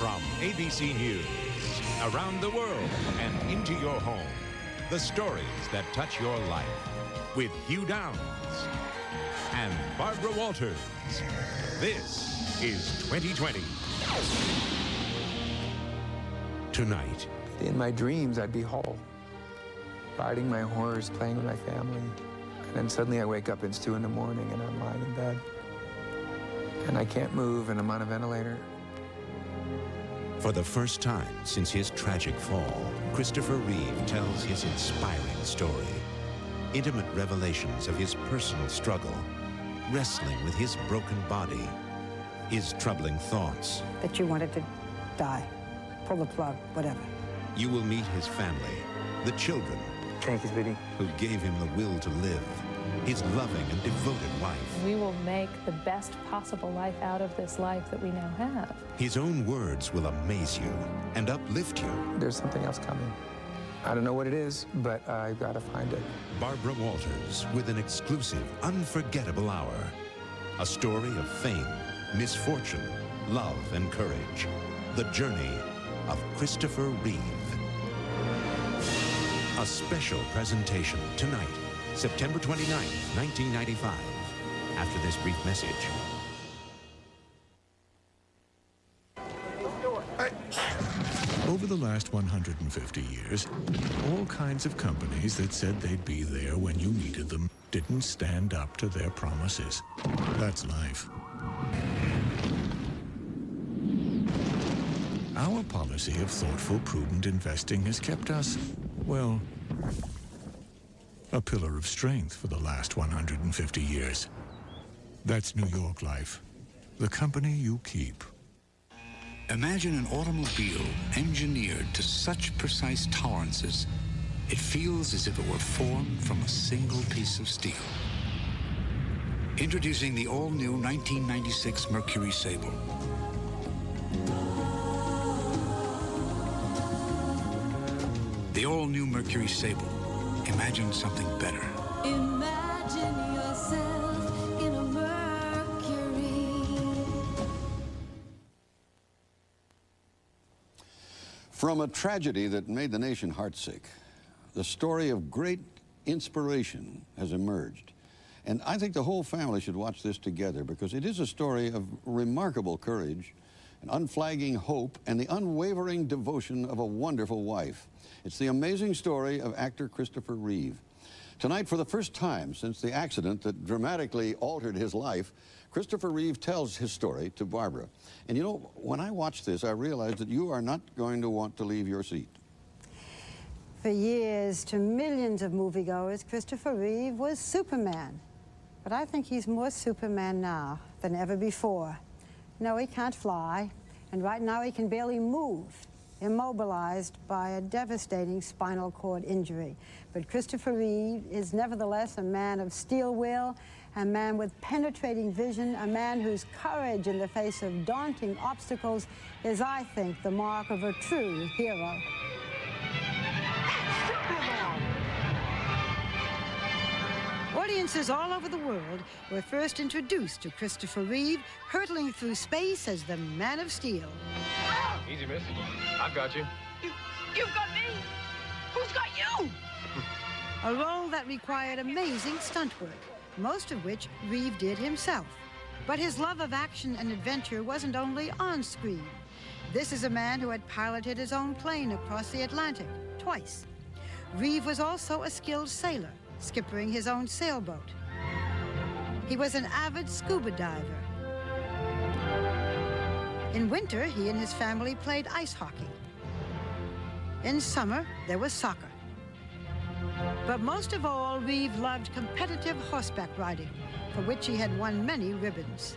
From ABC News, around the world and into your home, the stories that touch your life with Hugh Downs and Barbara Walters. This is 2020. Tonight. In my dreams, I'd be whole, riding my horse, playing with my family. And then suddenly I wake up, it's 2 in the morning, and I'm lying in bed. And I can't move, and I'm on a ventilator. For the first time since his tragic fall, Christopher Reeve tells his inspiring story. Intimate revelations of his personal struggle, wrestling with his broken body, his troubling thoughts. That you wanted to die, pull the plug, whatever. You will meet his family, the children. Thank you, sweetie. Who gave him the will to live, his loving and devoted wife. We will make the best possible life out of this life that we now have. His own words will amaze you and uplift you. There's something else coming. I don't know what it is, but I've got to find it. Barbara Walters with an exclusive, unforgettable hour. A story of fame, misfortune, love, and courage. The journey of Christopher Reeve. A special presentation tonight, September 29th, 1995. After this brief message. Over the last 150 years, all kinds of companies that said they'd be there when you needed them didn't stand up to their promises. That's life. Our policy of thoughtful, prudent investing has kept us, well, a pillar of strength for the last 150 years. That's New York Life, the company you keep. Imagine an automobile engineered to such precise tolerances, it feels as if it were formed from a single piece of steel. Introducing the all-new 1996 Mercury Sable. The all-new Mercury Sable. Imagine something better. Imagine yourself in a Mercury. From a tragedy that made the nation heartsick, the story of great inspiration has emerged. And I think the whole family should watch this together because it is a story of remarkable courage, an unflagging hope, and the unwavering devotion of a wonderful wife. It's the amazing story of actor Christopher Reeve. Tonight, for the first time since the accident that dramatically altered his life, Christopher Reeve tells his story to Barbara. And you know, when I watched this, I realized that you are not going to want to leave your seat. For years, to millions of moviegoers, Christopher Reeve was Superman. But I think he's more Superman now than ever before. No, he can't fly, and right now he can barely move, immobilized by a devastating spinal cord injury. But Christopher Reeve is nevertheless a man of steel will, a man with penetrating vision, a man whose courage in the face of daunting obstacles is, I think, the mark of a true hero. Audiences all over the world were first introduced to Christopher Reeve, hurtling through space as the Man of Steel. Easy, miss. I've got you. You've got me? Who's got you? A role that required amazing stunt work, most of which Reeve did himself. But his love of action and adventure wasn't only on screen. This is a man who had piloted his own plane across the Atlantic twice. Reeve was also a skilled sailor, skippering his own sailboat. He was an avid scuba diver. In winter, he and his family played ice hockey. In summer, there was soccer. But most of all, Reeve loved competitive horseback riding, for which he had won many ribbons.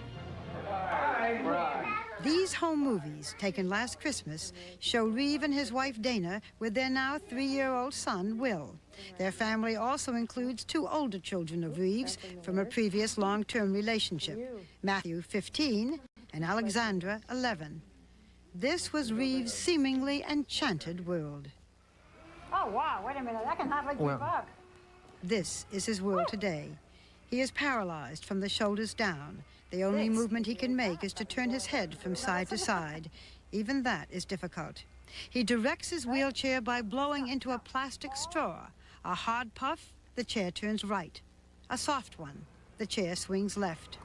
These home movies, taken last Christmas, show Reeve and his wife Dana with their now 3-year-old son, Will. Their family also includes 2 older children of Reeve's from a previous long-term relationship, Matthew, 15, and Alexandra, 11. This was Reeve's seemingly enchanted world. Oh, wow, wait a minute, I can hardly keep up. This is his world today. He is paralyzed from the shoulders down. The only movement he can make is to turn his head from side to side. Even that is difficult. He directs his wheelchair by blowing into a plastic straw. A hard puff, the chair turns right. A soft one, the chair swings left.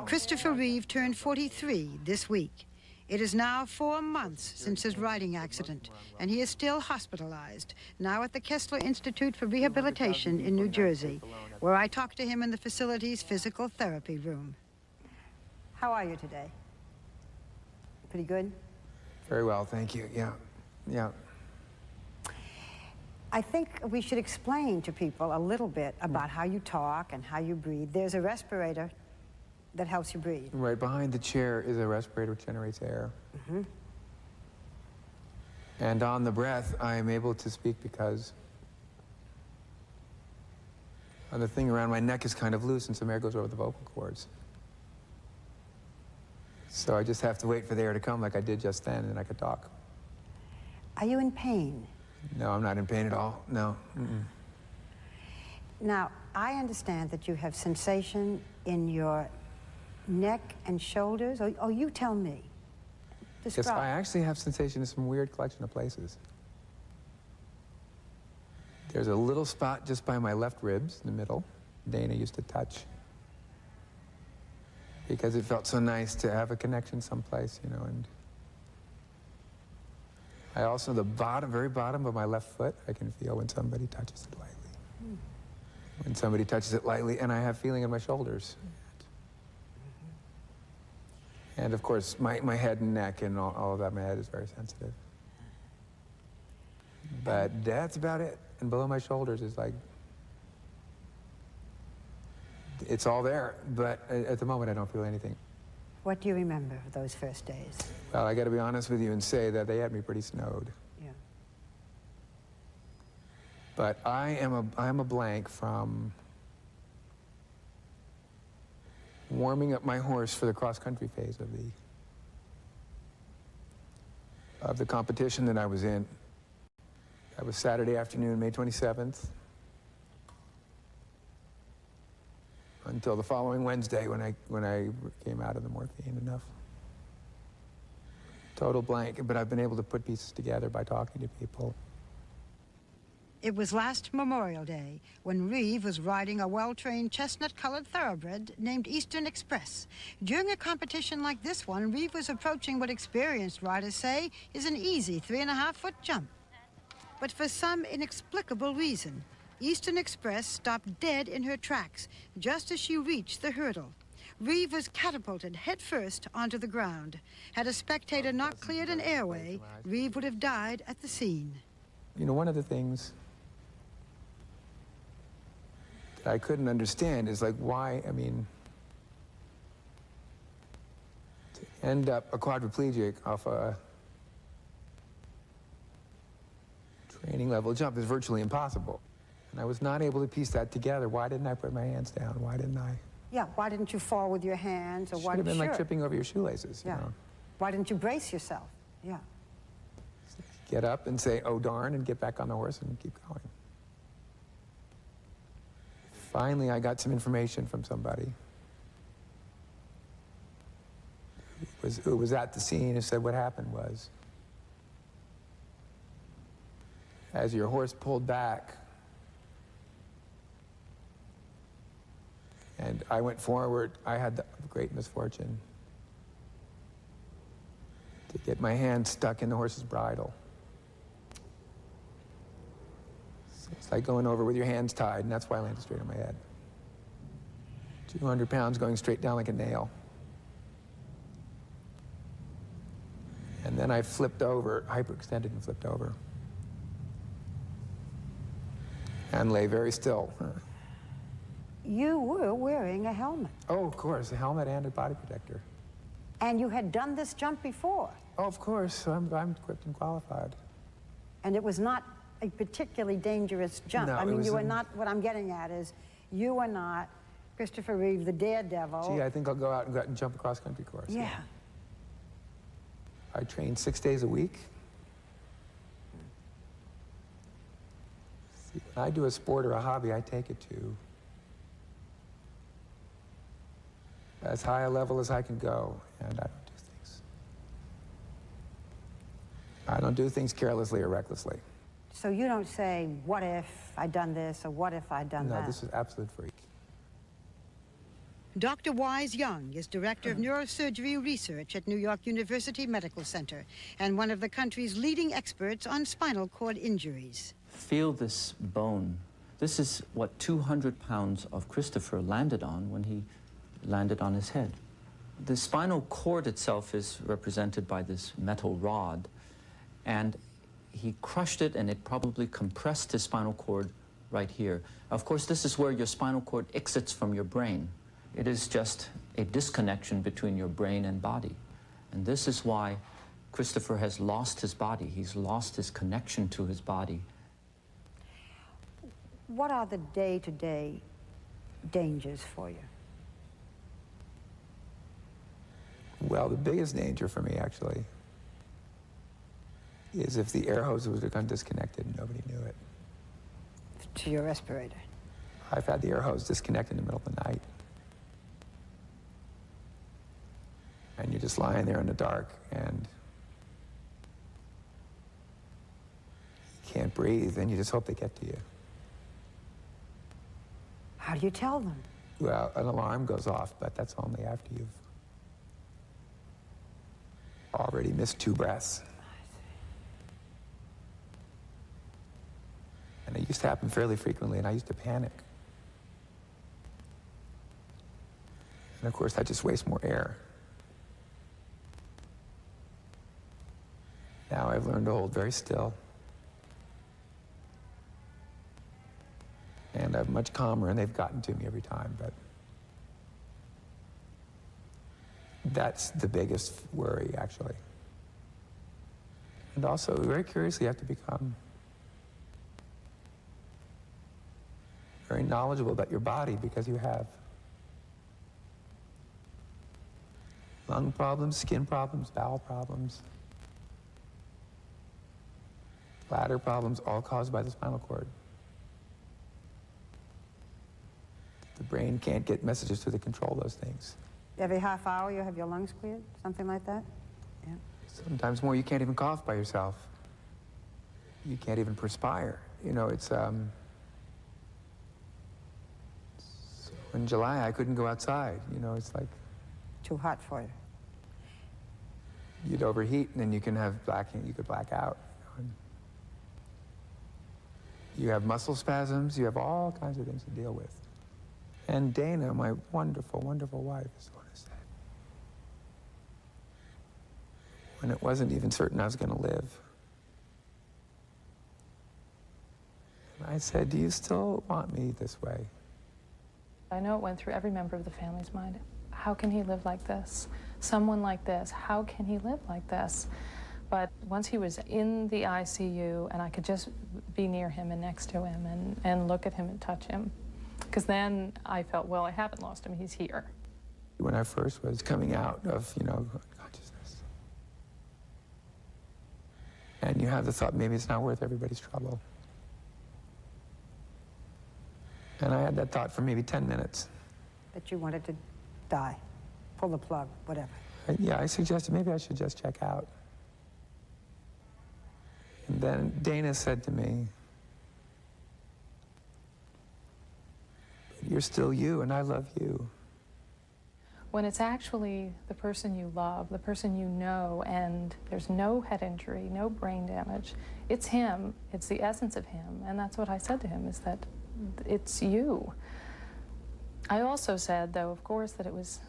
Christopher Reeve turned 43 this week. It is now 4 months since his riding accident, and he is still hospitalized, now at the Kessler Institute for Rehabilitation in New Jersey, where I talked to him in the facility's physical therapy room. How are you today? Pretty good? Very well, thank you. Yeah, yeah. I think we should explain to people a little bit about how you talk and how you breathe. There's a respirator that helps you breathe. Right behind the chair is a respirator which generates air. Mm-hmm. And on the breath, I am able to speak because the thing around my neck is kind of loose and some air goes over the vocal cords. So I just have to wait for the air to come like I did just then, and I could talk. Are you in pain? No, I'm not in pain at all. No. Mm-mm. Now, I understand that you have sensation in your neck and shoulders. Oh, you tell me. Describe. Yes, I actually have sensation in some weird collection of places. There's a little spot just by my left ribs in the middle. Dana used to touch, because it felt so nice to have a connection someplace, you know. And I also, the bottom, very bottom of my left foot, I can feel when somebody touches it lightly. When somebody touches it lightly, and I have feeling in my shoulders. And of course, my head and neck and all of that, my head is very sensitive. But that's about it. And below my shoulders is like, it's all there, but at the moment I don't feel anything. What do you remember of those first days? Well, I got to be honest with you and say that they had me pretty snowed. Yeah. But I am a blank from warming up my horse for the cross-country phase of the competition that I was in. That was Saturday afternoon, May 27th. Until the following Wednesday when I came out of the morphine enough. Total blank, but I've been able to put pieces together by talking to people. It was last Memorial Day when Reeve was riding a well-trained chestnut-colored thoroughbred named Eastern Express. During a competition like this one, Reeve was approaching what experienced riders say is an easy 3.5-foot jump. But for some inexplicable reason, Eastern Express stopped dead in her tracks just as she reached the hurdle. Reeve was catapulted headfirst onto the ground. Had a spectator not cleared an airway, Reeve would have died at the scene. You know, one of the things that I couldn't understand is like why, I mean, to end up a quadriplegic off a training level jump is virtually impossible. And I was not able to piece that together. Why didn't I put my hands down? Why didn't I? Yeah, why didn't you fall with your hands? Or why should have been sure. like tripping over your shoelaces, yeah. You know? Why didn't you brace yourself? Yeah. Get up and say, oh darn, and get back on the horse and keep going. Finally, I got some information from somebody who was at the scene and said what happened was, as your horse pulled back, and I went forward, I had the great misfortune to get my hand stuck in the horse's bridle. So it's like going over with your hands tied, and that's why I landed straight on my head. 200 pounds going straight down like a nail. And then I flipped over, hyperextended and flipped over. And lay very still. You were wearing a helmet. Oh, of course, a helmet and a body protector. And you had done this jump before. Oh, of course, I'm equipped and qualified. And it was not a particularly dangerous jump. No, I mean, you were not, what I'm getting at is, you were not Christopher Reeve, the daredevil. Gee, I think I'll go out and jump a cross-country course. Yeah. I train 6 days a week. See, when I do a sport or a hobby, I take it to as high a level as I can go, and I don't do things I don't do things carelessly or recklessly. So you don't say, what if I'd done this or what if I'd done that? No, this is absolute freak. Dr. Wise Young is Director of Neurosurgery Research at New York University Medical Center and one of the country's leading experts on spinal cord injuries. Feel this bone. This is what 200 pounds of Christopher landed on when he landed on his head. The spinal cord itself is represented by this metal rod, and he crushed it, and it probably compressed his spinal cord right here. Of course, this is where your spinal cord exits from your brain. It is just a disconnection between your brain and body. And this is why Christopher has lost his body. He's lost his connection to his body. What are the day-to-day dangers for you? Well, the biggest danger for me, actually, is if the air hose was become disconnected and nobody knew it. To your respirator? I've had the air hose disconnected in the middle of the night. And you're just lying there in the dark, and you can't breathe, and you just hope they get to you. How do you tell them? Well, an alarm goes off, but that's only after you've already missed 2 breaths. And it used to happen fairly frequently, and I used to panic. And of course, that just wastes more air. Now I've learned to hold very still. And I'm much calmer, and they've gotten to me every time, but that's the biggest worry, actually. And also, very curiously, you have to become very knowledgeable about your body, because you have lung problems, skin problems, bowel problems, bladder problems, all caused by the spinal cord. The brain can't get messages to control those things. Every half hour you have your lungs cleared? Something like that? Yeah. Sometimes more. You can't even cough by yourself. You can't even perspire. You know, it's, so in July, I couldn't go outside. You know, it's like... Too hot for you. You'd overheat, and then you can have you could black out. You have muscle spasms. You have all kinds of things to deal with. And Dana, my wonderful, wonderful wife, is what I said. When it wasn't even certain I was going to live. And I said, do you still want me this way? I know it went through every member of the family's mind. How can he live like this? Someone like this, how can he live like this? But once he was in the ICU, and I could just be near him and next to him and look at him and touch him, because then I felt, well, I haven't lost him, he's here. When I first was coming out of, you know, consciousness, and you have the thought, maybe it's not worth everybody's trouble. And I had that thought for maybe 10 minutes. That you wanted to die, pull the plug, whatever. Yeah, I suggested maybe I should just check out. And then Dana said to me, you're still you, and I love you. When it's actually the person you love, the person you know, and there's no head injury, no brain damage, it's him, it's the essence of him, and that's what I said to him, is that it's you. I also said, though, of course, that it was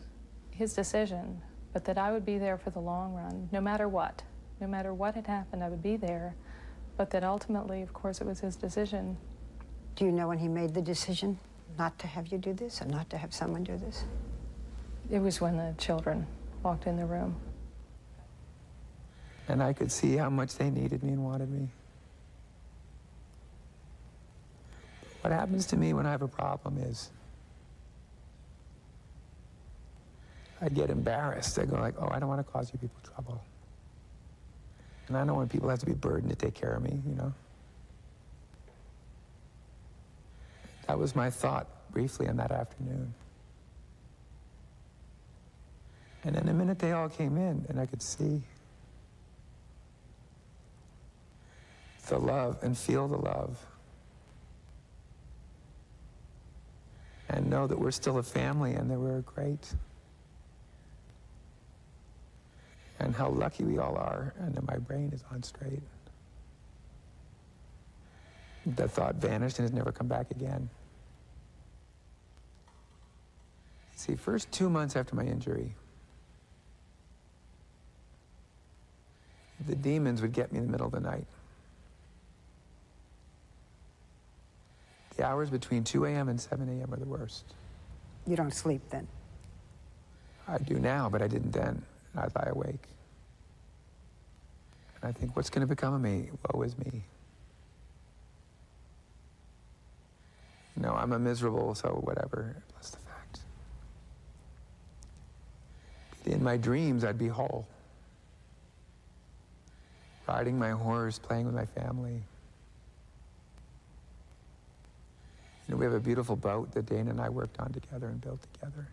his decision, but that I would be there for the long run, no matter what. No matter what had happened, I would be there, but that ultimately, of course, it was his decision. Do you know when he made the decision not to have you do this, or not to have someone do this? It was when the children walked in the room. And I could see how much they needed me and wanted me. What happens to me when I have a problem is I get embarrassed. I go like, oh, I don't want to cause you people trouble. And I don't want people to have to be burdened to take care of me, you know? That was my thought briefly on that afternoon. And in a minute, they all came in, and I could see the love and feel the love. And know that we're still a family and that we're great. And how lucky we all are, and that my brain is on straight. That thought vanished and has never come back again. See, first 2 months after my injury, the demons would get me in the middle of the night. The hours between 2 a.m. and 7 a.m. are the worst. You don't sleep then? I do now, but I didn't then. I lie awake. And I think, what's going to become of me? Woe is me. No, I'm a miserable, so whatever. That's the fact. In my dreams, I'd be whole. Riding my horse, playing with my family. You know, we have a beautiful boat that Dana and I worked on together and built together.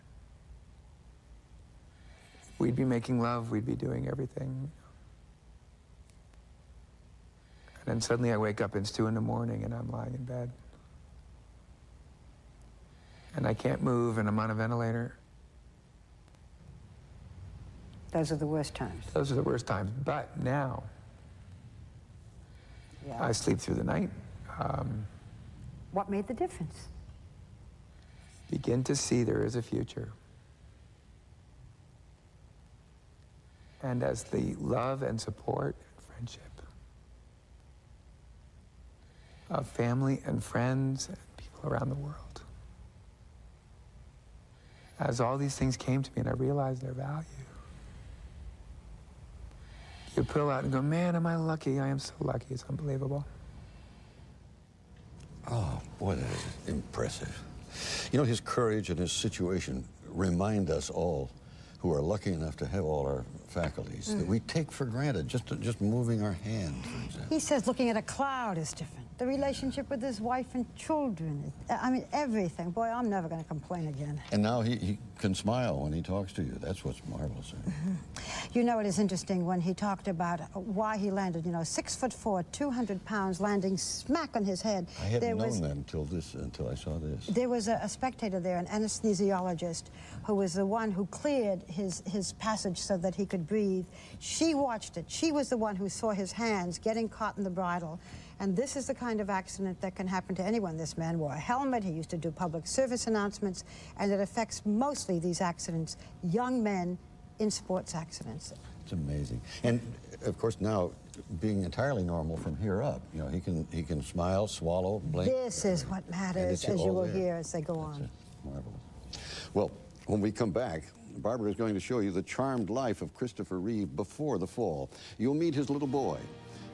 We'd be making love, we'd be doing everything. And then suddenly I wake up, and it's 2 in the morning, and I'm lying in bed. And I can't move, and I'm on a ventilator. Those are the worst times. Those are the worst times. But now, I sleep through the night. What made the difference? Begin to see there is a future. And as the love and support and friendship of family and friends and people around the world, as all these things came to me and I realized their value, you pull out and go, man, am I lucky? I am so lucky. It's unbelievable. Oh, boy, that is impressive. You know, his courage and his situation remind us all who are lucky enough to have all our faculties that we take for granted, just moving our hand, for example. He says looking at a cloud is different. The relationship with his wife and children, I mean, everything. Boy, I'm never going to complain again. And now he can smile when he talks to you. That's what's marvelous. You know, it is interesting when he talked about why he landed, 6'4", 200 pounds, landing smack on his head. I hadn't known that until I saw this. There was a spectator there, an anesthesiologist, who was the one who cleared his passage so that he could breathe. She watched it. She was the one who saw his hands getting caught in the bridle. And this is the kind of accident that can happen to anyone. This man wore a helmet. He used to do public service announcements. And it affects mostly these accidents, young men in sports accidents. It's amazing. And, of course, now, being entirely normal from here up, he can smile, swallow, blink. This is what matters, as you will hear as they go on. Marvelous. Well, when we come back, Barbara is going to show you the charmed life of Christopher Reeve before the fall. You'll meet his little boy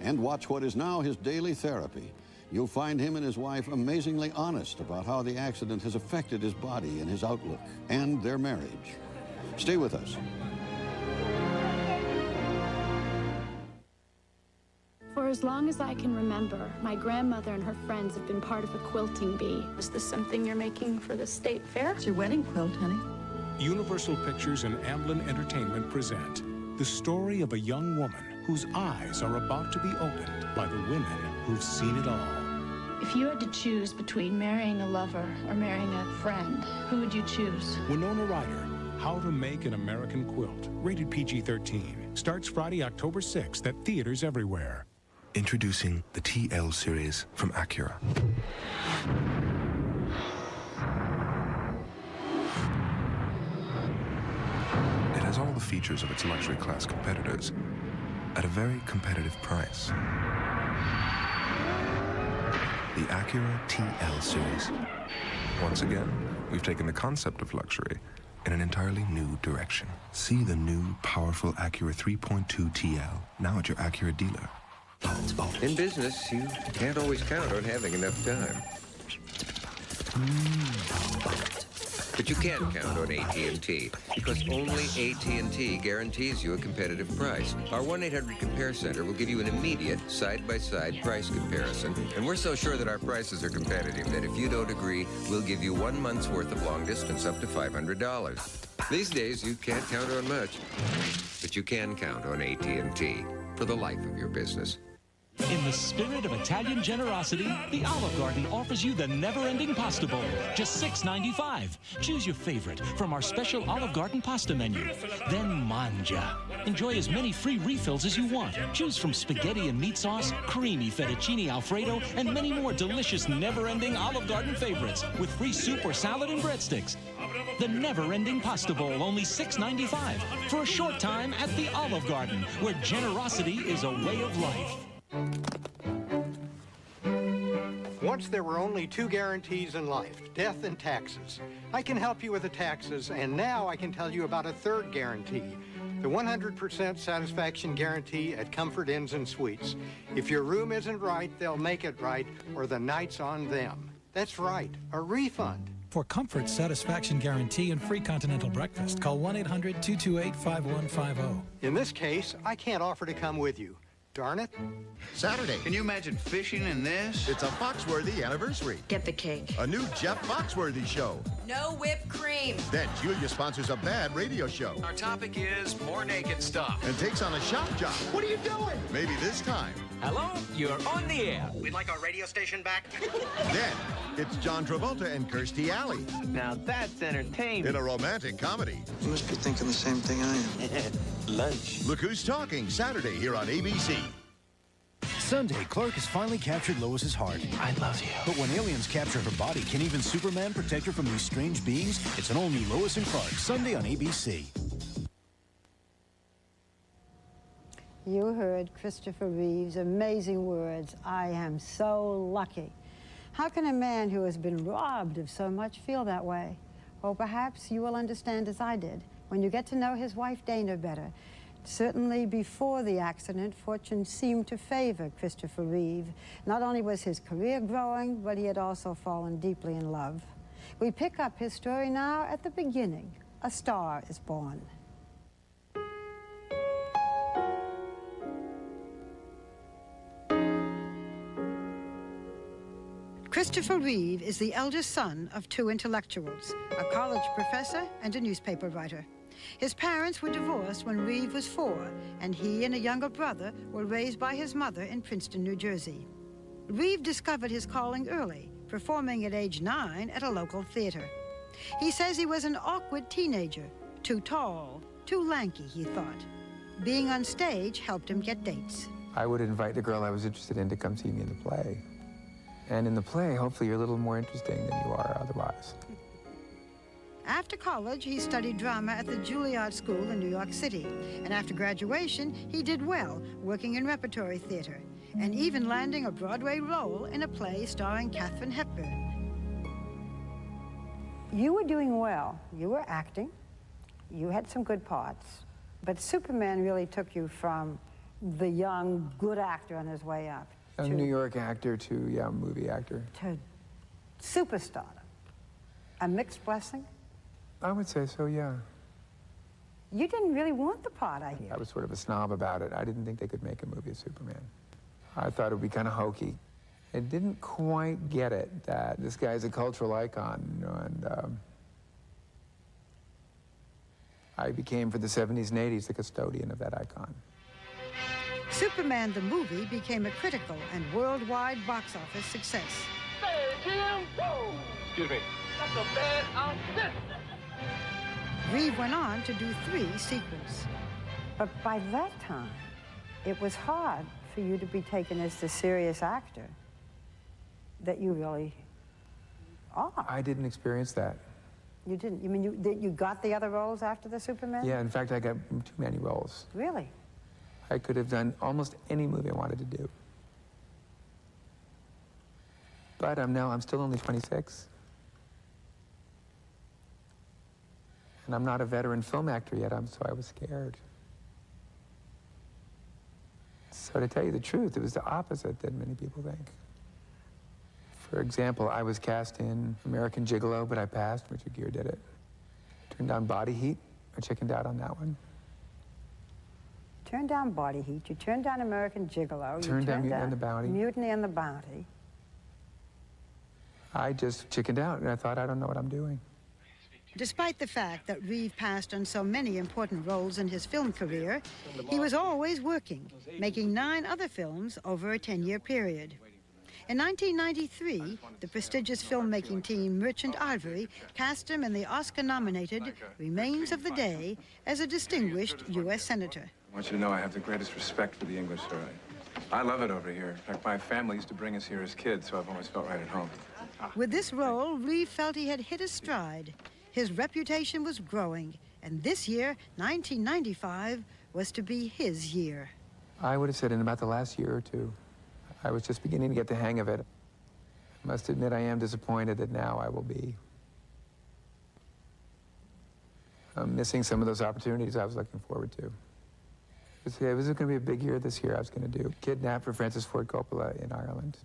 and watch what is now his daily therapy. You'll find him and his wife amazingly honest about how the accident has affected his body and his outlook and their marriage. Stay with us. For as long as I can remember, my grandmother and her friends have been part of a quilting bee. Is this something you're making for the state fair? It's your wedding quilt, honey. Universal Pictures and Amblin Entertainment present the story of a young woman whose eyes are about to be opened by the women who've seen it all. If you had to choose between marrying a lover or marrying a friend, who would you choose? Winona Ryder, How to Make an American Quilt, rated PG-13, starts Friday, October 6th at theaters everywhere. Introducing the TL series from Acura. It has all the features of its luxury class competitors at a very competitive price. The Acura TL series. Once again, we've taken the concept of luxury in an entirely new direction. See the new, powerful Acura 3.2 TL, now at your Acura dealer. In business, you can't always count on having enough time. But you can count on AT&T, because only AT&T guarantees you a competitive price. Our 1-800-COMPARE Center will give you an immediate side-by-side price comparison. And we're so sure that our prices are competitive that if you don't agree, we'll give you 1 month's worth of long distance up to $500. These days, you can't count on much, but you can count on AT&T for the life of your business. In the spirit of Italian generosity, the Olive Garden offers you the never-ending pasta bowl, just $6.95. Choose your favorite from our special Olive Garden pasta menu. Then mangia. Enjoy as many free refills as you want. Choose from spaghetti and meat sauce, creamy fettuccine Alfredo, and many more delicious never-ending Olive Garden favorites with free soup or salad and breadsticks. The never-ending pasta bowl, only $6.95 for a short time at the Olive Garden, where generosity is a way of life. Once there were only two guarantees in life, death and taxes. I can help you with the taxes, and now I can tell you about a third guarantee, the 100% satisfaction guarantee at Comfort Inns and Suites. If your room isn't right, they'll make it right, or the night's on them. That's right, a refund. For Comfort Satisfaction Guarantee and free continental breakfast, call 1-800-228-5150. In this case, I can't offer to come with you. Darn it. Saturday. Can you imagine fishing in this? It's a Foxworthy anniversary. Get the cake. A new Jeff Foxworthy show. No whipped cream. Then Julia sponsors a bad radio show. Our topic is more naked stuff. And takes on a shop job. What are you doing? Maybe this time. Hello, you're on the air. We'd like our radio station back. Then it's John Travolta and Kirstie Alley. Now that's entertainment. In a romantic comedy. You must be thinking the same thing I am. Lunch. Look Who's Talking, Saturday here on ABC. Sunday, Clark has finally captured Lois's heart. I love you. But when aliens capture her body, can even Superman protect her from these strange beings? It's an all-new Lois and Clark, Sunday on ABC. You heard Christopher Reeve's amazing words, "I am so lucky." How can a man who has been robbed of so much feel that way? Well, perhaps you will understand as I did when you get to know his wife Dana better. Certainly before the accident, fortune seemed to favor Christopher Reeve. Not only was his career growing, but he had also fallen deeply in love. We pick up his story now at the beginning. A star is born. Christopher Reeve is the eldest son of two intellectuals, a college professor and a newspaper writer. His parents were divorced when Reeve was 4, and he and a younger brother were raised by his mother in Princeton, New Jersey. Reeve discovered his calling early, performing at age 9 at a local theater. He says he was an awkward teenager, too tall, too lanky, he thought. Being on stage helped him get dates. I would invite the girl I was interested in to come see me in the play. And in the play, hopefully you're a little more interesting than you are otherwise. After college, he studied drama at the Juilliard School in New York City. And after graduation, he did well, working in repertory theater, and even landing a Broadway role in a play starring Katharine Hepburn. You were doing well. You were acting. You had some good parts. But Superman really took you from the young, good actor on his way up. A New York actor to, yeah, movie actor. To superstar. A mixed blessing? I would say so, yeah. You didn't really want the part, I hear. I was sort of a snob about it. I didn't think they could make a movie of Superman. I thought it would be kind of hokey. I didn't quite get it, that this guy's a cultural icon, you know, and I became, for the 70s and 80s, the custodian of that icon. Superman the movie became a critical and worldwide box office success. Hey, Jim! Whoa! Excuse me. That's a bad outfit! Reeve went on to do 3 sequels. But by that time, it was hard for you to be taken as the serious actor that you really are. I didn't experience that. You didn't? You mean you got the other roles after the Superman? Yeah, in fact, I got too many roles. Really? I could have done almost any movie I wanted to do. But I'm still only 26. And I'm not a veteran film actor yet, so I was scared. So to tell you the truth, it was the opposite than many people think. For example, I was cast in American Gigolo, but I passed. Richard Gere did it. Turned down Body Heat. I chickened out on that one. Turned down Body Heat. You turned down American Gigolo. Turned down Mutiny on the Bounty. Mutiny on the Bounty. I just chickened out, and I thought, I don't know what I'm doing. Despite the fact that Reeve passed on so many important roles in his film career, he was always working, making 9 other films over a 10-year period. In 1993, the prestigious filmmaking team Merchant Ivory cast him in the Oscar-nominated Remains of the Day as a distinguished U.S. senator. I want you to know I have the greatest respect for the English, sir. I love it over here. In fact, my family used to bring us here as kids, so I've always felt right at home. With this role, Reeve felt he had hit a stride. His reputation was growing, and this year, 1995, was to be his year. I would have said in about the last year or two. I was just beginning to get the hang of it. I must admit I am disappointed that now I will be missing some of those opportunities I was looking forward to. It was going to be a big year this year. I was going to do Kidnap for Francis Ford Coppola in Ireland.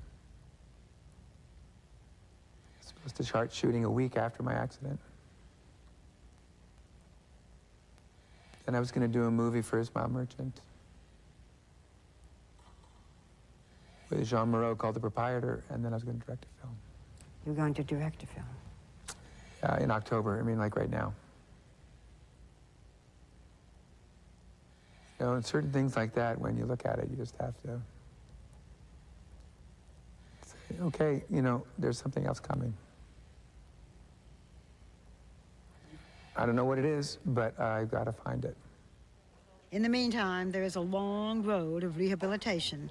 I was supposed to start shooting a week after my accident. Then I was going to do a movie for Ismail Merchant with Jean Moreau called The Proprietor, and then I was going to direct a film. You're going to direct a film? In October, I mean, like right now. You know, and certain things like that, when you look at it, you just have to say, okay, you know, there's something else coming. I don't know what it is, but I've got to find it. In the meantime, there is a long road of rehabilitation.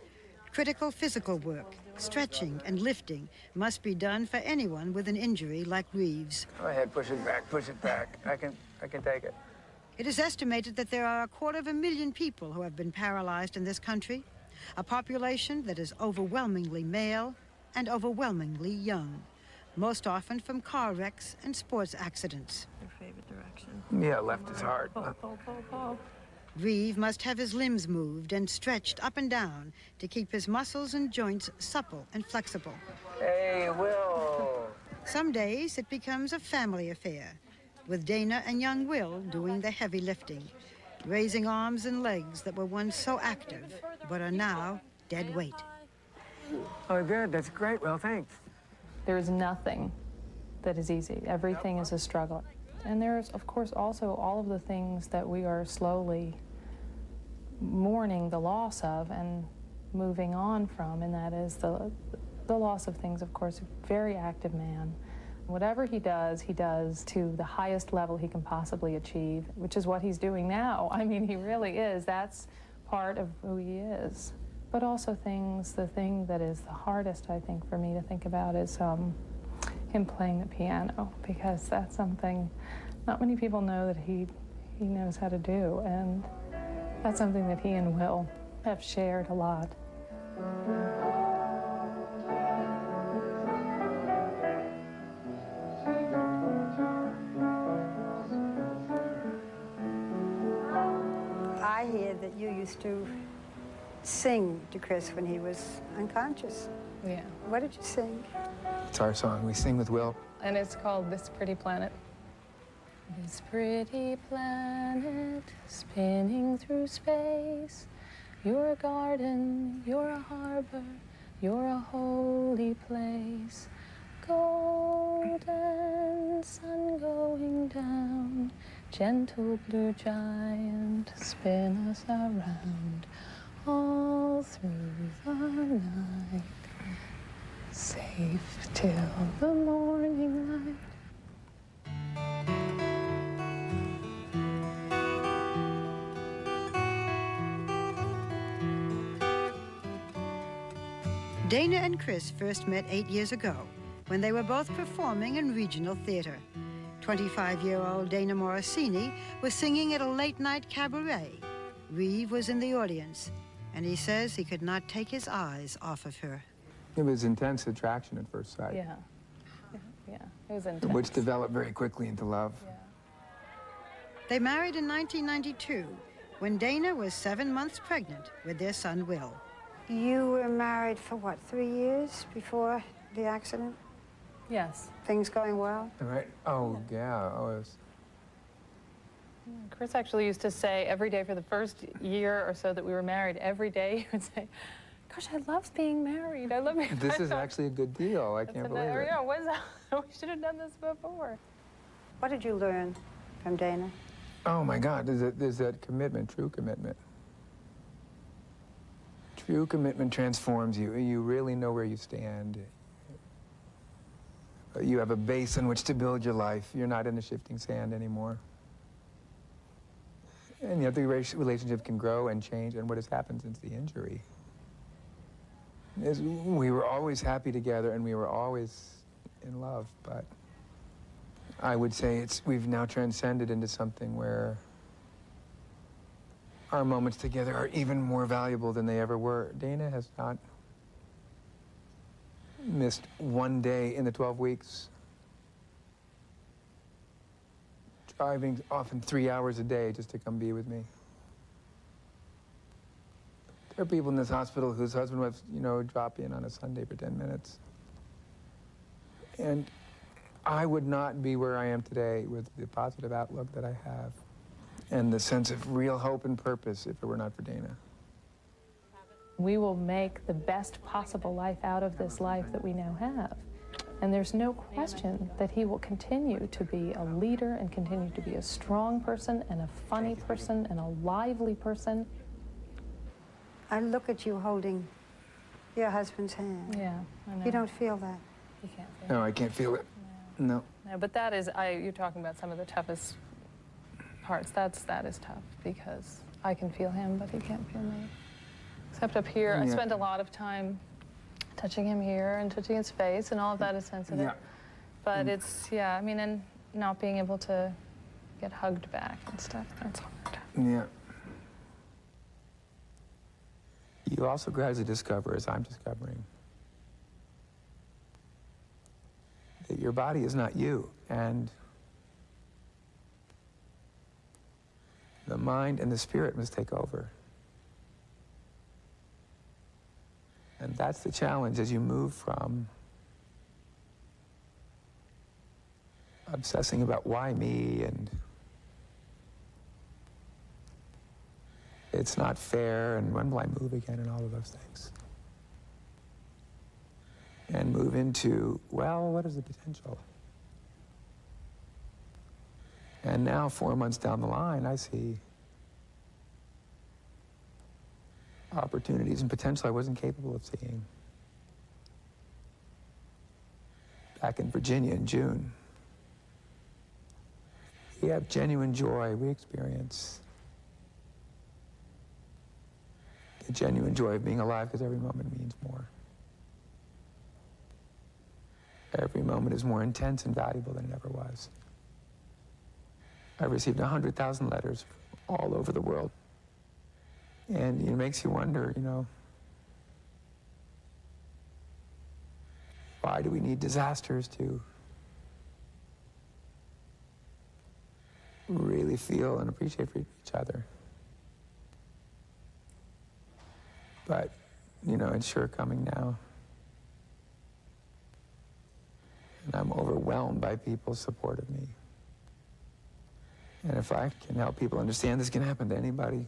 Critical physical work, stretching and lifting must be done for anyone with an injury like Reeve's. Go ahead, push it back, push it back. I can take it. It is estimated that there are 250,000 people who have been paralyzed in this country, a population that is overwhelmingly male and overwhelmingly young, most often from car wrecks and sports accidents. Your favorite direction? Yeah, left is hard. Reeve must have his limbs moved and stretched up and down to keep his muscles and joints supple and flexible. Hey, Will. Some days it becomes a family affair, with Dana and young Will doing the heavy lifting, raising arms and legs that were once so active, but are now dead weight. Oh, good. That's great. Well, thanks. There is nothing that is easy. Everything is a struggle. And there's, of course, also all of the things that we are slowly mourning the loss of and moving on from, and that is the loss of things, of course. A very active man. Whatever he does to the highest level he can possibly achieve, which is what he's doing now. I mean, he really is. That's part of who he is. But also the thing that is the hardest, I think, for me to think about is him playing the piano, because that's something not many people know that he knows how to do, and that's something that he and Will have shared a lot. I hear that you used to sing to Chris when he was unconscious. Yeah. What did you sing? It's our song. We sing with Will. And it's called This Pretty Planet. This pretty planet spinning through space. You're a garden, you're a harbor, you're a holy place. Golden sun going down, gentle blue giant, spin us around all through the night. Safe till the morning light. Dana and Chris first met 8 years ago when they were both performing in regional theater. 25-year-old Dana Morosini was singing at a late-night cabaret. Reeve was in the audience, and he says he could not take his eyes off of her. It was intense attraction at first sight. Yeah. Yeah, it was intense. Which developed very quickly into love. Yeah. They married in 1992, when Dana was 7 months pregnant with their son, Will. You were married for, what, 3 years before the accident? Yes. Things going well? All right. Oh, yeah. Oh, it was... Chris actually used to say every day for the first year or so that we were married, every day he would say, gosh, I love being married. I love being married. This is actually a good deal. I can't believe it. Yeah, we should have done this before. What did you learn from Dana? Oh my God, there's that commitment, true commitment. True commitment transforms you. You really know where you stand. You have a base on which to build your life. You're not in the shifting sand anymore. And yet the relationship can grow and change, and what has happened since the injury is we were always happy together and we were always in love, but I would say we've now transcended into something where our moments together are even more valuable than they ever were. Dana has not missed one day in the 12 weeks, driving often 3 hours a day just to come be with me. There are people in this hospital whose husband was, drop in on a Sunday for 10 minutes. And I would not be where I am today with the positive outlook that I have and the sense of real hope and purpose if it were not for Dana. We will make the best possible life out of this life that we now have. And there's no question that he will continue to be a leader and continue to be a strong person and a funny person and a lively person. I look at you holding your husband's hand. Yeah, I know. You don't feel that? You can't feel No, I can't feel it. No. No, but that is, you're talking about some of the toughest parts. That is tough because I can feel him, but he can't feel me. Except up here, I spend a lot of time touching him here and touching his face, and all of that is sensitive. Yeah. But it's, I mean, and not being able to get hugged back and stuff, that's hard. Yeah. You also gradually discover, as I'm discovering, that your body is not you, and the mind and the spirit must take over. And that's the challenge as you move from obsessing about why me and it's not fair and when will I move again and all of those things. And move into, well, what is the potential? And now 4 months down the line, I see opportunities and potential I wasn't capable of seeing. Back in Virginia in June, we have genuine joy. We experience the genuine joy of being alive because every moment means more. Every moment is more intense and valuable than it ever was. I've received 100,000 letters from all over the world. And it makes you wonder, why do we need disasters to really feel and appreciate for each other? But, it's sure coming now. And I'm overwhelmed by people's support of me. And if I can help people understand this can happen to anybody,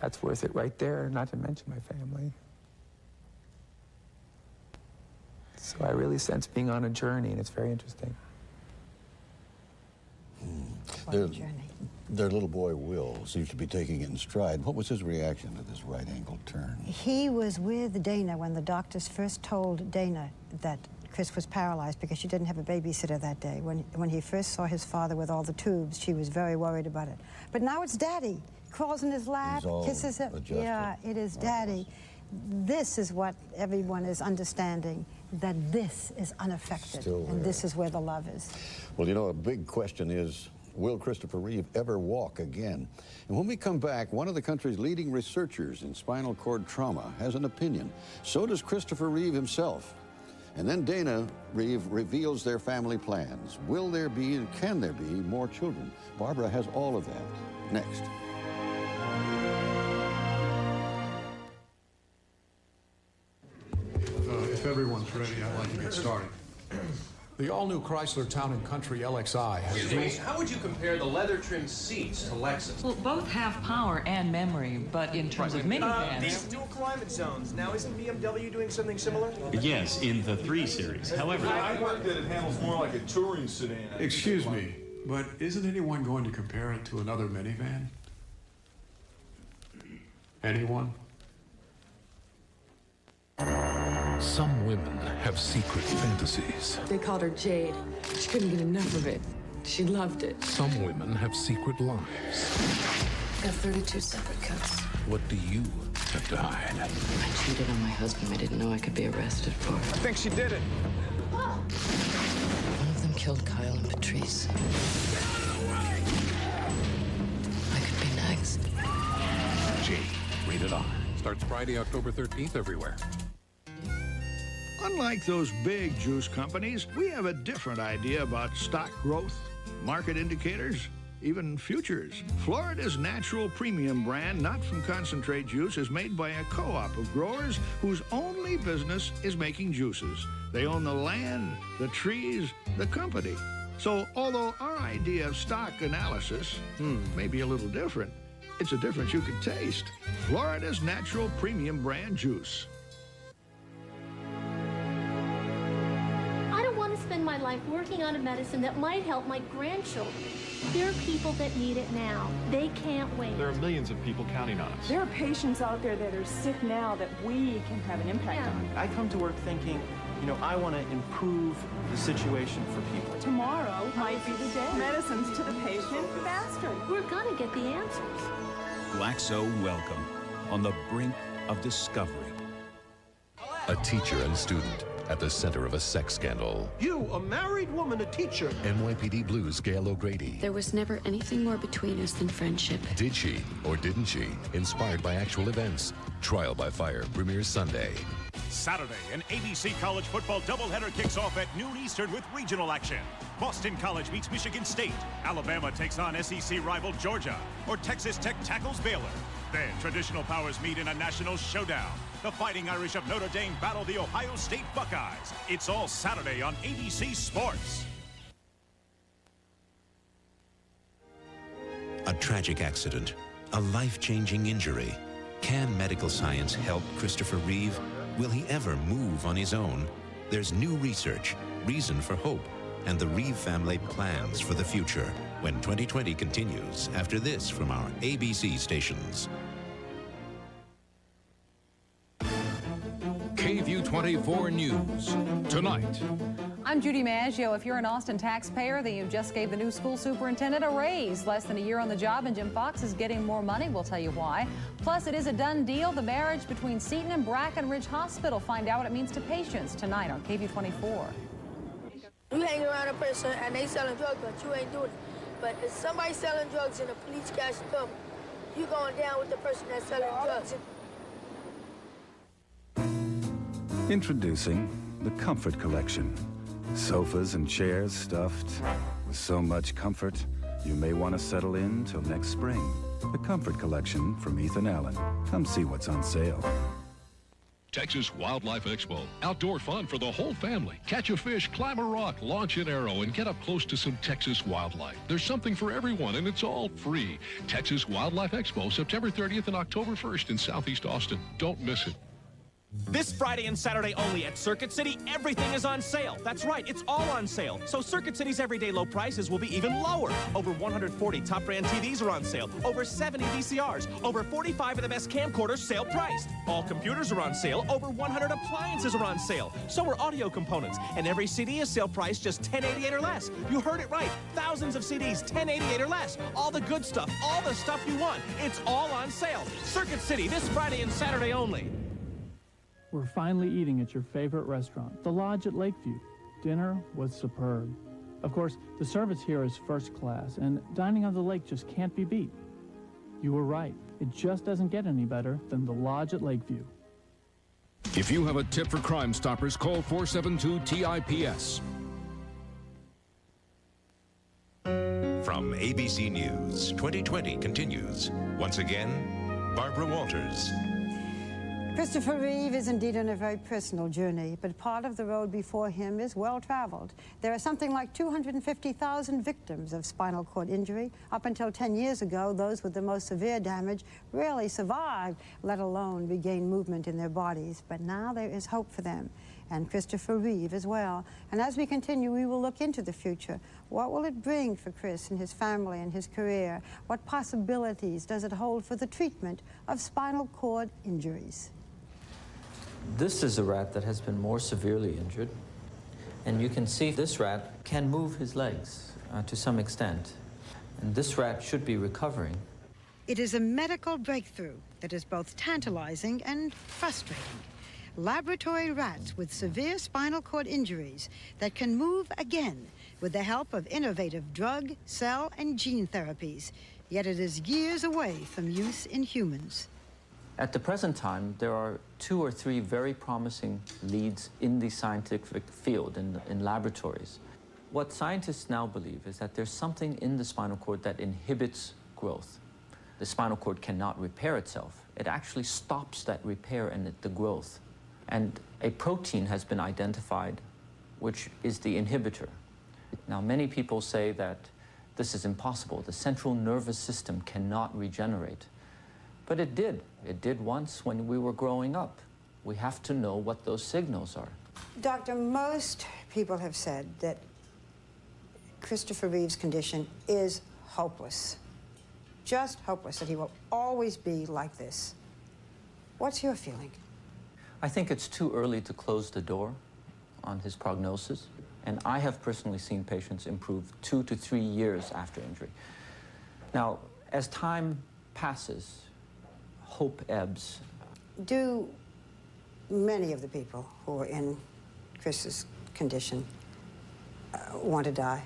that's worth it right there, not to mention my family. So I really sense being on a journey, and it's very interesting. Their little boy, Will, seems to be taking it in stride. What was his reaction to this right-angled turn? He was with Dana when the doctors first told Dana that Chris was paralyzed because she didn't have a babysitter that day. When he first saw his father with all the tubes, she was very worried about it. But now it's Daddy. Crawls in his lap, kisses him. Adjusted. Yeah, it is Daddy. This is what everyone is understanding, that this is unaffected. And this is where the love is. Well, a big question is, will Christopher Reeve ever walk again? And when we come back, one of the country's leading researchers in spinal cord trauma has an opinion. So does Christopher Reeve himself. And then Dana Reeve reveals their family plans. Will there be and can there be more children? Barbara has all of that next. If everyone's ready, I'd like to get started. The all-new Chrysler Town & Country LXI has... Excuse me, how would you compare the leather-trimmed seats to Lexus? Well, both have power and memory, but in terms of minivans... These dual climate zones. Now, isn't BMW doing something similar? Yes, in the 3 Series. However... I worked that it handles more like a touring sedan. Excuse me, but isn't anyone going to compare it to another minivan? Anyone? Some women have secret fantasies. They called her Jade. She couldn't get enough of it. She loved it. Some women have secret lives. Got 32 separate cuts. What do you have to hide? I cheated on my husband. I didn't know I could be arrested for it. I think she did it. One of them killed Kyle and Patrice. I could be next. Jade, rated R. Starts Friday, October 13th everywhere. Unlike those big juice companies, we have a different idea about stock growth, market indicators, even futures. Florida's natural premium brand, not from concentrate juice, is made by a co-op of growers whose only business is making juices. They own the land, the trees, the company. So although our idea of stock analysis may be a little different, it's a difference you can taste. Florida's natural premium brand juice. Spend my life working on a medicine that might help my grandchildren. There are people that need it now. They can't wait. There are millions of people counting on us. There are patients out there that are sick now that we can have an impact on. I come to work thinking, you know, I want to improve the situation for people. Tomorrow might be the day. Medicines to the patient faster. We're gonna get the answers. Glaxo Welcome, on the brink of discovery. A teacher and student at the center of a sex scandal. You, a married woman, a teacher. NYPD Blues' Gail O'Grady. There was never anything more between us than friendship. Did she or didn't she? Inspired by actual events. Trial by Fire premieres Sunday. Saturday, an ABC college football doubleheader kicks off at noon Eastern with regional action. Boston College meets Michigan State. Alabama takes on SEC rival Georgia. Or Texas Tech tackles Baylor. Then traditional powers meet in a national showdown. The Fighting Irish of Notre Dame battle the Ohio State Buckeyes. It's all Saturday on ABC Sports. A tragic accident, a life-changing injury. Can medical science help Christopher Reeve? Will he ever move on his own? There's new research, reason for hope, and the Reeve family plans for the future when 2020 continues after this from our ABC stations. KVUE 24 News. Tonight. I'm Judy Maggio. If you're an Austin taxpayer, then you just gave the new school superintendent a raise. Less than a year on the job, and Jim Fox is getting more money. We'll tell you why. Plus, it is a done deal, the marriage between Seton and Brackenridge Hospital. Find out what it means to patients tonight on KVUE 24. You hang around a person and they selling drugs, but you ain't doing it. But if somebody's selling drugs and the police catch them, you going down with the person that's selling drugs. Introducing the Comfort Collection. Sofas and chairs stuffed with so much comfort, you may want to settle in till next spring. The Comfort Collection from Ethan Allen. Come see what's on sale. Texas Wildlife Expo. Outdoor fun for the whole family. Catch a fish, climb a rock, launch an arrow, and get up close to some Texas wildlife. There's something for everyone, and it's all free. Texas Wildlife Expo, September 30th and October 1st in Southeast Austin. Don't miss it. This Friday and Saturday only at Circuit City, everything is on sale. That's right, it's all on sale. So Circuit City's everyday low prices will be even lower. Over 140 top brand TVs are on sale. Over 70 VCRs. Over 45 of the best camcorders sale priced. All computers are on sale. Over 100 appliances are on sale. So are audio components. And every CD is sale priced just $10.88 or less. You heard it right. Thousands of CDs, $10.88 or less. All the good stuff, all the stuff you want. It's all on sale. Circuit City, this Friday and Saturday only. We're finally eating at your favorite restaurant, The Lodge at Lakeview. Dinner was superb. Of course, the service here is first class, and dining on the lake just can't be beat. You were right. It just doesn't get any better than The Lodge at Lakeview. If you have a tip for Crime Stoppers, call 472-TIPS. From ABC News, 2020 continues. Once again, Barbara Walters. Christopher Reeve is indeed on a very personal journey, but part of the road before him is well traveled. There are something like 250,000 victims of spinal cord injury. Up until 10 years ago, those with the most severe damage rarely survived, let alone regain movement in their bodies. But now there is hope for them, and Christopher Reeve as well. And as we continue, we will look into the future. What will it bring for Chris and his family and his career? What possibilities does it hold for the treatment of spinal cord injuries? This is a rat that has been more severely injured, and you can see this rat can move his legs to some extent, and this rat should be recovering. It is a medical breakthrough that is both tantalizing and frustrating. Laboratory rats with severe spinal cord injuries that can move again with the help of innovative drug, cell, and gene therapies, yet it is years away from use in humans. At the present time, there are 2 or 3 very promising leads in the scientific field, in laboratories. What scientists now believe is that there's something in the spinal cord that inhibits growth. The spinal cord cannot repair itself. It actually stops that repair and the growth. And a protein has been identified, which is the inhibitor. Now, many people say that this is impossible. The central nervous system cannot regenerate. But it did. It did once when we were growing up. We have to know what those signals are. Doctor, most people have said that Christopher Reeve's condition is hopeless. Just hopeless, that he will always be like this. What's your feeling? I think it's too early to close the door on his prognosis. And I have personally seen patients improve 2 to 3 years after injury. Now, as time passes, hope ebbs. Do many of the people who are in Chris's condition want to die?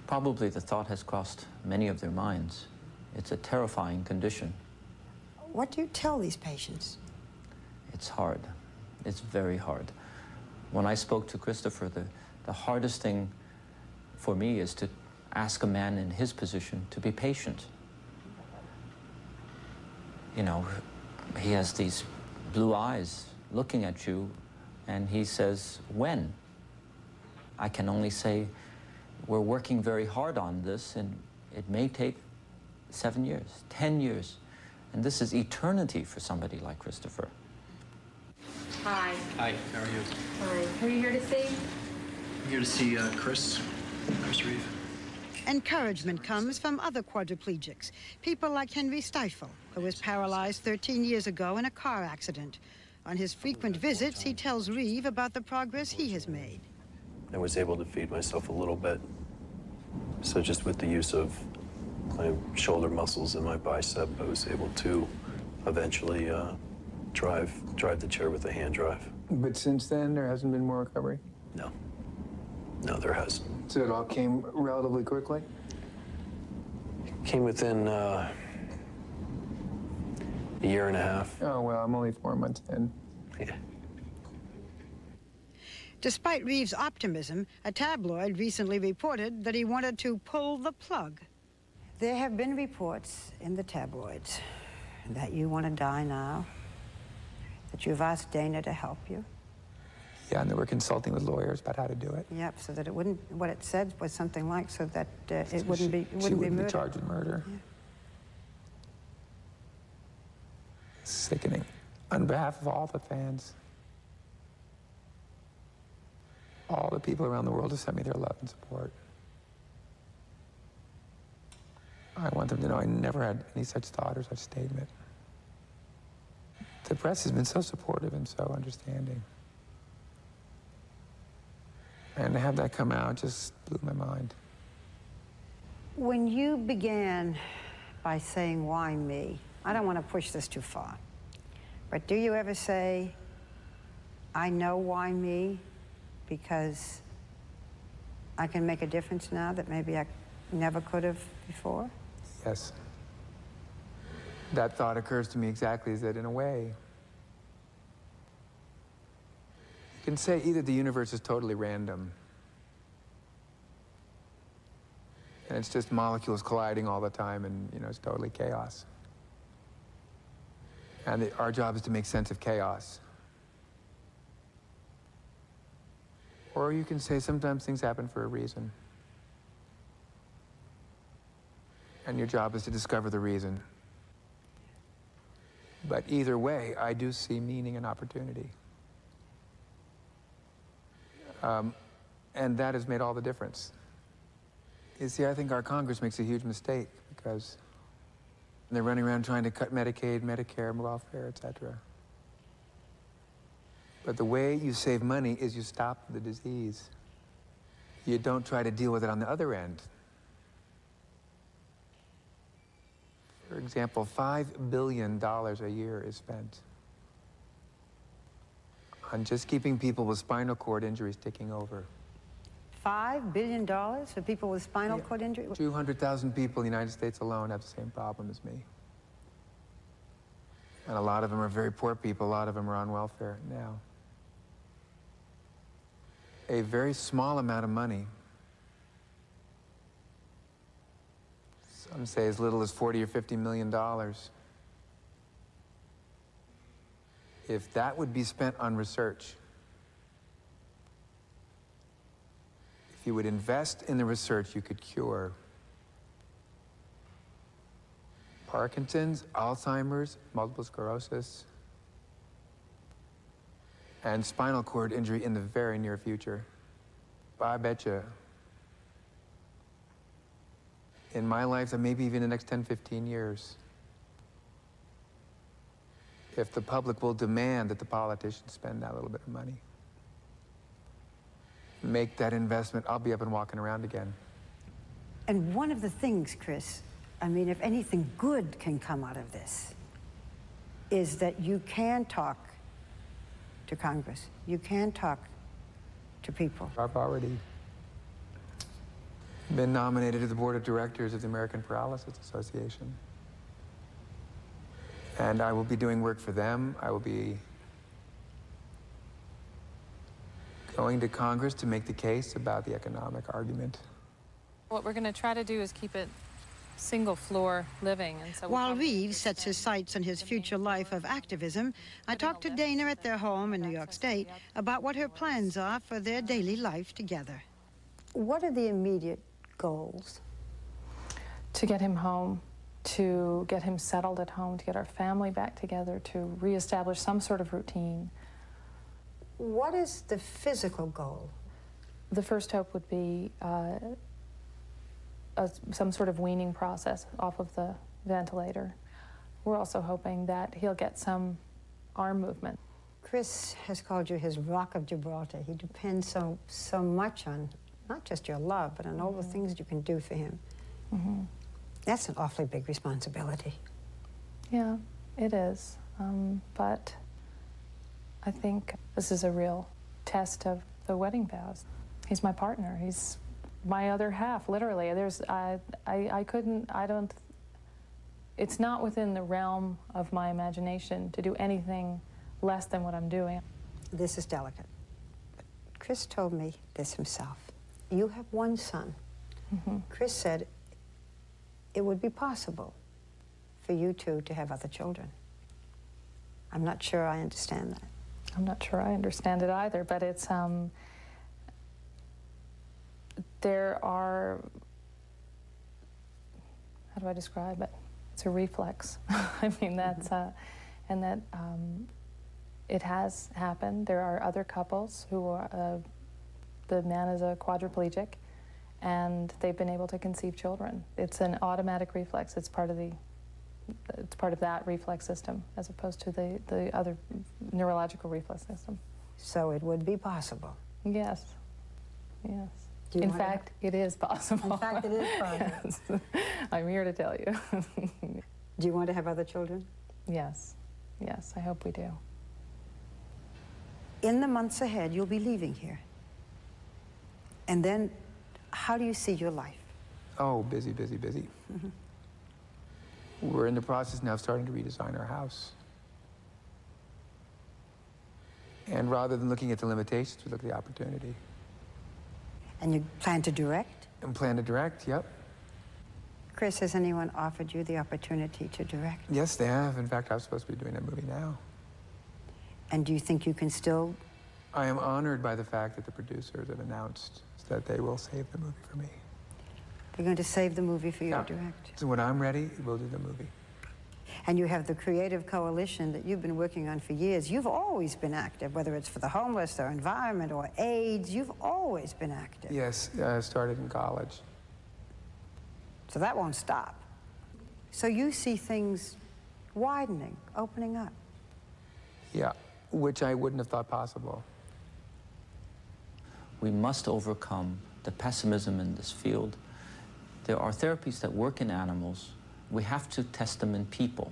Probably the thought has crossed many of their minds. It's a terrifying condition. What do you tell these patients? It's hard. It's very hard. When I spoke to Christopher, the hardest thing for me is to ask a man in his position to be patient. You know, he has these blue eyes looking at you, and he says, when? I can only say, we're working very hard on this, and it may take 7 years, 10 years. And this is eternity for somebody like Christopher. Hi. Hi, how are you? Hi. Who are you here to see? I'm here to see Chris Reeve. Encouragement comes from other quadriplegics, people like Henry Stiefel, who was paralyzed 13 years ago in a car accident. On his frequent visits, he tells Reeve about the progress he has made. I was able to feed myself a little bit. So just with the use of my shoulder muscles and my bicep, I was able to eventually drive the chair with a hand drive. But since then, there hasn't been more recovery? No. No, there hasn't. So it all came relatively quickly? It came within a year and a half. Oh, well, I'm only 4 months in. Yeah. Despite Reeve's optimism, a tabloid recently reported that he wanted to pull the plug. There have been reports in the tabloids that you want to die now, that you've asked Dana to help you. Yeah, and they were consulting with lawyers about how to do it. Yep, so that it wouldn't, what it said was something like, so that it wouldn't be murder. She wouldn't be charged with murder. Yeah. Sickening. On behalf of all the fans, all the people around the world who sent me their love and support, I want them to know I never had any such thought or such statement. The press has been so supportive and so understanding. And to have that come out just blew my mind. When you began by saying, why me? I don't want to push this too far. But do you ever say, I know why me, because I can make a difference now that maybe I never could have before? Yes. That thought occurs to me exactly as that, in a way. You can say either the universe is totally random, and it's just molecules colliding all the time, and, you know, it's totally chaos. And our job is to make sense of chaos. Or you can say sometimes things happen for a reason. And your job is to discover the reason. But either way, I do see meaning and opportunity. And that has made all the difference. You see, I think our Congress makes a huge mistake because they're running around trying to cut Medicaid, Medicare, welfare, etc. But the way you save money is you stop the disease. You don't try to deal with it on the other end. For example, $5 billion a year is spent on just keeping people with spinal cord injuries ticking over. $5 billion for people with spinal cord injury? 200,000 people in the United States alone have the same problem as me. And a lot of them are very poor people. A lot of them are on welfare now. A very small amount of money, some say as little as $40 or $50 million, if that would be spent on research, if you would invest in the research, you could cure Parkinson's, Alzheimer's, multiple sclerosis, and spinal cord injury in the very near future. I bet you, in my lifetime, maybe even the next 10, 15 years, if the public will demand that the politicians spend that little bit of money, make that investment, I'll be up and walking around again. And one of the things, Chris, I mean, if anything good can come out of this, is that you can talk to Congress. You can talk to people. I've already been nominated to the board of directors of the American Paralysis Association. And I will be doing work for them. I will be going to Congress to make the case about the economic argument. What we're going to try to do is keep it single floor living. And so while Reeve sets his sights on his future life of activism, I talked to Dana at their home in New York State about what her plans are for their daily life together. What are the immediate goals? To get him home, to get him settled at home, to get our family back together, to reestablish some sort of routine. What is the physical goal? The first hope would be some sort of weaning process off of the ventilator. We're also hoping that he'll get some arm movement. Chris has called you his Rock of Gibraltar. He depends so much on not just your love, but on all the things you can do for him. That's an awfully big responsibility. Yeah, it is. But I think this is a real test of the wedding vows. He's my partner. He's my other half, literally. It's not within the realm of my imagination to do anything less than what I'm doing. This is delicate. Chris told me this himself. You have one son. Chris said it would be possible for you two to have other children. I'm not sure I understand that. I'm not sure I understand it either, but it's, there are, how do I describe it? It's a reflex. I mean, that's, and that it has happened. There are other couples who are, the man is a quadriplegic, and they've been able to conceive children. It's an automatic reflex. It's part of that reflex system, as opposed to the other neurological reflex system. So it would be possible? Yes, yes. In fact, it is possible. In fact, it is possible. Yes. I'm here to tell you. Do you want to have other children? Yes, yes, I hope we do. In the months ahead, you'll be leaving here. And then, how do you see your life? Oh, busy, busy, busy. We're in the process now of starting to redesign our house. And rather than looking at the limitations, we look at the opportunity. And you plan to direct? And plan to direct, yep. Chris, has anyone offered you the opportunity to direct? Yes, they have. In fact, I'm supposed to be doing a movie now. And do you think you can still? I am honored by the fact that the producers have announced that they will save the movie for me. They're going to save the movie for you to direct? So when I'm ready, we'll do the movie. And you have the creative coalition that you've been working on for years. You've always been active, whether it's for the homeless or environment or AIDS. You've always been active. Yes, I started in college. So that won't stop. So you see things widening, opening up. Yeah, which I wouldn't have thought possible. We must overcome the pessimism in this field. There are therapies that work in animals. We have to test them in people.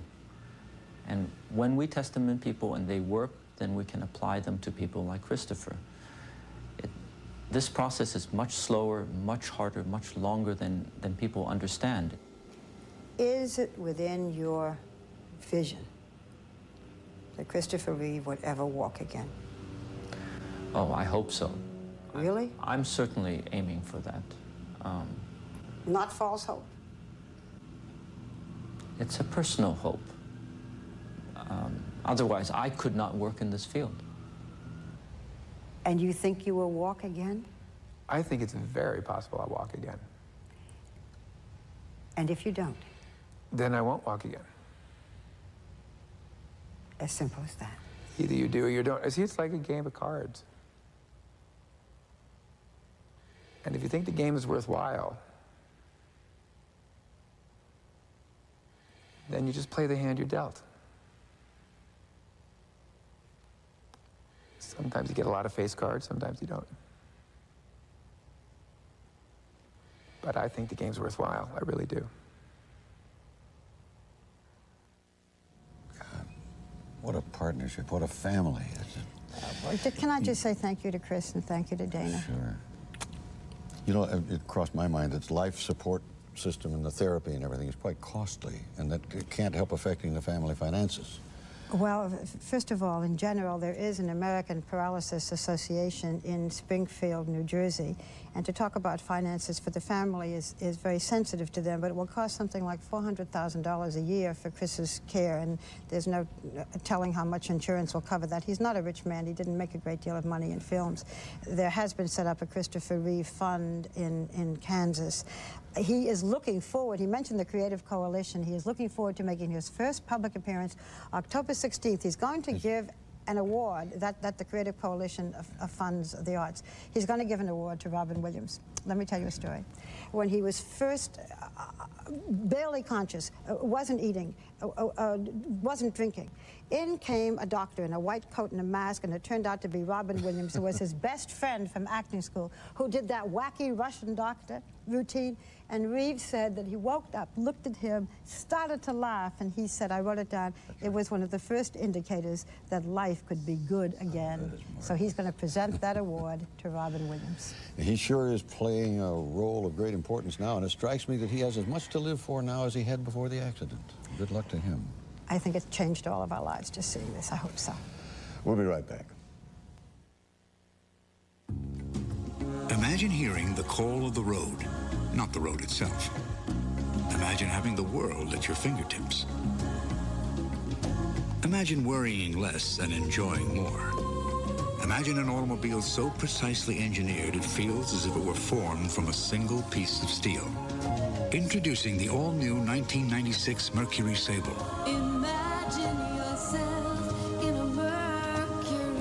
And when we test them in people and they work, then we can apply them to people like Christopher. This process is much slower, much harder, much longer than people understand. Is it within your vision that Christopher Reeve would ever walk again? Oh, I hope so. Really? I'm certainly aiming for that. Not false hope? It's a personal hope. Otherwise, I could not work in this field. And you think you will walk again? I think it's very possible I'll walk again. And if you don't? Then I won't walk again. As simple as that. Either you do or you don't. See, it's like a game of cards. And if you think the game is worthwhile, then you just play the hand you're dealt. Sometimes you get a lot of face cards, sometimes you don't. But I think the game's worthwhile, I really do. God, what a partnership, what a family. Can I just say thank you to Chris and thank you to Dana? Sure. You know, it crossed my mind that life support system and the therapy and everything is quite costly, and that it can't help affecting the family finances. Well, first of all, in general, there is an American Paralysis Association in Springfield, New Jersey, and to talk about finances for the family is very sensitive to them, but it will cost something like $400,000 a year for Chris's care, and there's no telling how much insurance will cover that. He's not a rich man. He didn't make a great deal of money in films. There has been set up a Christopher Reeve Fund in Kansas. He is looking forward, he mentioned the Creative Coalition, he is looking forward to making his first public appearance October 16th. He's going to give an award that the Creative Coalition funds the arts. He's going to give an award to Robin Williams. Let me tell you a story. When he was first barely conscious, wasn't eating, wasn't drinking, in came a doctor in a white coat and a mask, and it turned out to be Robin Williams, who was his best friend from acting school, who did that wacky Russian doctor routine. And Reeve said that he woke up, looked at him, started to laugh, and he said, I wrote it down, it was one of the first indicators that life could be good again. So he's going to present that award to Robin Williams. He sure is playing a role of great importance now, and it strikes me that he has as much to live for now as he had before the accident. Good luck to him. I think it's changed all of our lives just seeing this. I hope so. We'll be right back. Imagine hearing the call of the road, not the road itself. Imagine having the world at your fingertips. Imagine worrying less and enjoying more. Imagine an automobile so precisely engineered it feels as if it were formed from a single piece of steel. Introducing the all-new 1996 Mercury Sable. Imagine yourself in a Mercury.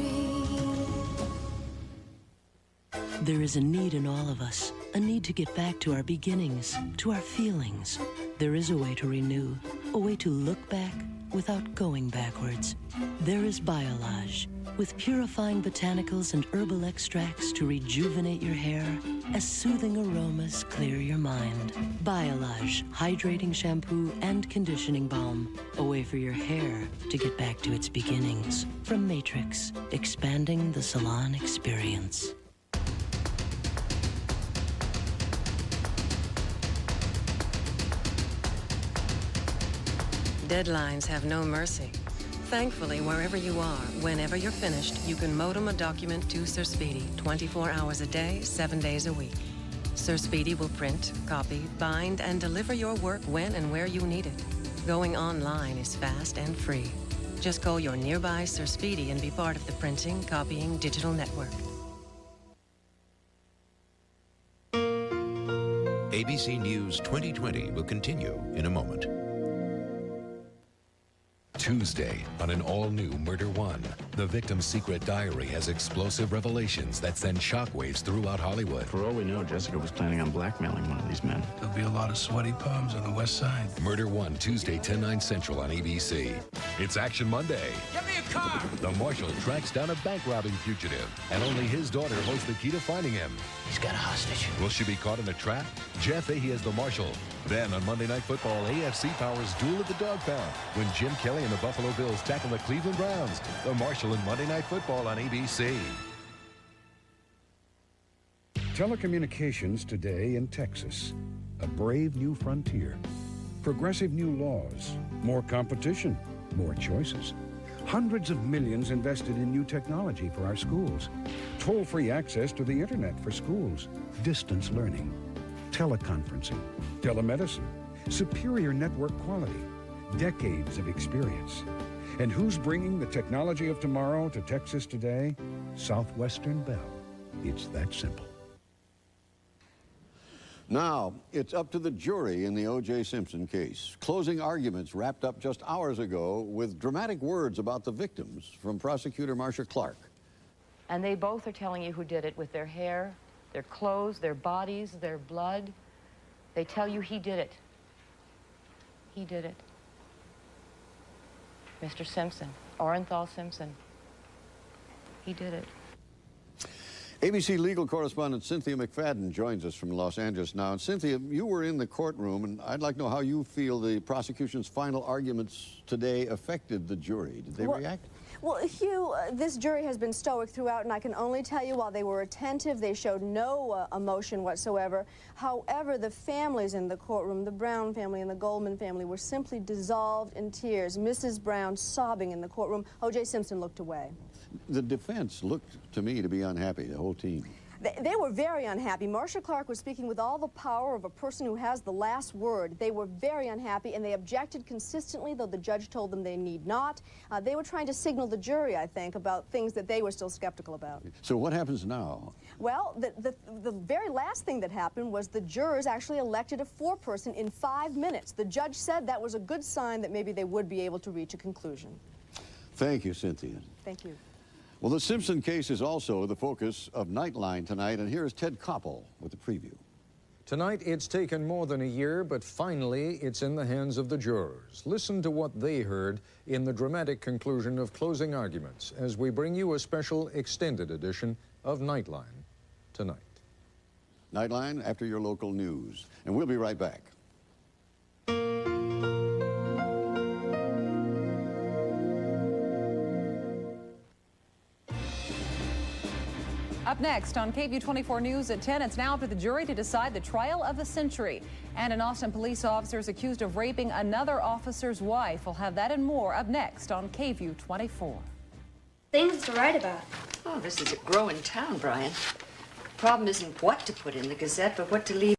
There is a need in all of us, a need to get back to our beginnings, to our feelings. There is a way to renew, a way to look back without going backwards. There is Biolage, with purifying botanicals and herbal extracts to rejuvenate your hair as soothing aromas clear your mind. Biolage, hydrating shampoo and conditioning balm, a way for your hair to get back to its beginnings. From Matrix, expanding the salon experience. Deadlines have no mercy. Thankfully, wherever you are, whenever you're finished, you can modem a document to Sir Speedy 24 hours a day, 7 days a week. Sir Speedy will print, copy, bind, and deliver your work when and where you need it. Going online is fast and free. Just call your nearby Sir Speedy and be part of the printing, copying, digital network. ABC News 2020 will continue in a moment. Tuesday on an all-new Murder One. The victim's secret diary has explosive revelations that send shockwaves throughout Hollywood. For all we know, Jessica was planning on blackmailing one of these men. There'll be a lot of sweaty palms on the west side. Murder One, Tuesday, 10/9 Central on ABC. It's Action Monday. Get me a car! The marshal tracks down a bank-robbing fugitive, and only his daughter holds the key to finding him. He's got a hostage. Will she be caught in a trap? Jeff Fahey as the marshal. Then on Monday Night Football, AFC powers duel at the Dog Pound when Jim Kelly and the Buffalo Bills tackle the Cleveland Browns. The Marshal in Monday Night Football on ABC. Telecommunications today in Texas. A brave new frontier. Progressive new laws. More competition. More choices. Hundreds of millions invested in new technology for our schools. Toll-free access to the internet for schools. Distance learning. Teleconferencing. Telemedicine. Superior network quality. Decades of experience. And who's bringing the technology of tomorrow to Texas today? Southwestern Bell. It's that simple. Now, it's up to the jury in the O.J. Simpson case. Closing arguments wrapped up just hours ago with dramatic words about the victims from prosecutor Marcia Clark. And they both are telling you who did it with their hair, their clothes, their bodies, their blood. They tell you he did it. He did it. Mr. Simpson, Orenthal Simpson. He did it. ABC legal correspondent Cynthia McFadden joins us from Los Angeles now. And Cynthia, you were in the courtroom, and I'd like to know how you feel the prosecution's final arguments today affected the jury. Did they react? Well, Hugh, this jury has been stoic throughout, and I can only tell you while they were attentive, they showed no emotion whatsoever. However, the families in the courtroom, the Brown family and the Goldman family, were simply dissolved in tears. Mrs. Brown sobbing in the courtroom. O.J. Simpson looked away. The defense looked to me to be unhappy, the whole team. They were very unhappy. Marcia Clark was speaking with all the power of a person who has the last word. They were very unhappy, and they objected consistently, though the judge told them they need not. They were trying to signal the jury, I think, about things that they were still skeptical about. So what happens now? Well, the very last thing that happened was the jurors actually elected a foreperson in 5 minutes. The judge said that was a good sign that maybe they would be able to reach a conclusion. Thank you, Cynthia. Thank you. Well, the Simpson case is also the focus of Nightline tonight, and here's Ted Koppel with the preview. Tonight, it's taken more than a year, but finally, it's in the hands of the jurors. Listen to what they heard in the dramatic conclusion of closing arguments as we bring you a special extended edition of Nightline tonight. Nightline after your local news, and we'll be right back. Up next on KVUE 24 News at 10, it's now up to the jury to decide the trial of the century. And an Austin police officer is accused of raping another officer's wife. We'll have that and more up next on KVUE 24. Things to write about. Oh, this is a growing town, Brian. The problem isn't what to put in the Gazette, but what to leave